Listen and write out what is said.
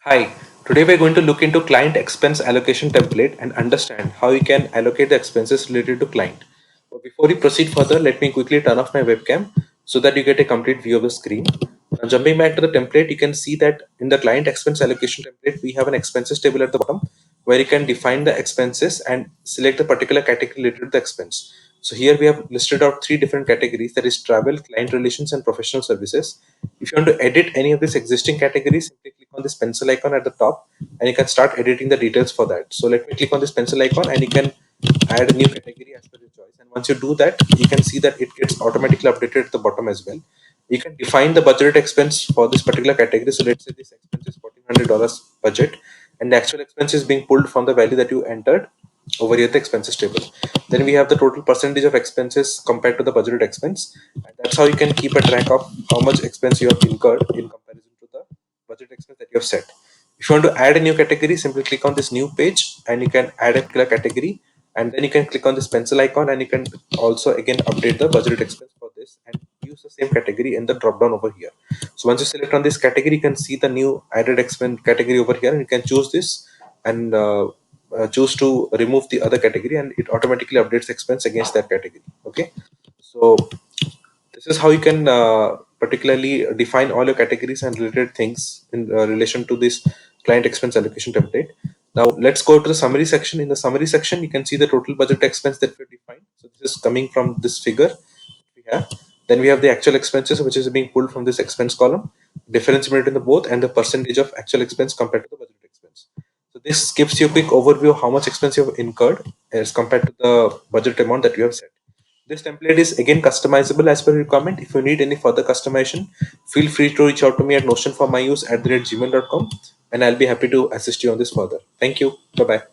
Hi, today we're going to look into client expense allocation template and understand how you can allocate the expenses related to client. But before we proceed further, let me quickly turn off my webcam so that you get a complete view of the screen. Now, jumping back to the template, you can see that in the client expense allocation template, we have an expenses table at the bottom where you can define the expenses and select the particular category related to the expense. So here we have listed out three different categories, that is travel, client relations, and professional services. If you want to edit any of these existing categories, simply click on this pencil icon at the top and you can start editing the details for that. So let me click on this pencil icon and you can add a new category as per your choice. And once you do that, you can see that it gets automatically updated at the bottom as well. You can define the budgeted expense for this particular category. So let's say this expense is $1,400 budget and the actual expense is being pulled from the value that you entered over here the expenses table. Then we have the total percentage of expenses compared to the budgeted expense, and that's how you can keep a track of how much expense you have incurred in comparison to the budget expense that you have set. If you want to add a new category, simply click on this new page and you can add a particular category, and then you can click on this pencil icon and you can also again update the budgeted expense for this and use the same category in the drop down over here. So once you select on this category, you can see the new added expense category over here and you can choose this and choose to remove the other category and it automatically updates expense against that category. Okay, so this is how you can particularly define all your categories and related things in relation to this client expense allocation template. Now let's go to the summary section. In the summary section, you can see the total budget expense that we defined. So this is coming from this figure we have. Then we have the actual expenses, which is being pulled from this expense column, difference between the both, and the percentage of actual expense compared to the budget expense. So this gives you a quick overview of how much expense you have incurred as compared to the budget amount that you have set. This template is again customizable as per requirement. If you need any further customization, feel free to reach out to me at notionformyuse@gmail.com and I'll be happy to assist you on this further. Thank you. Bye bye.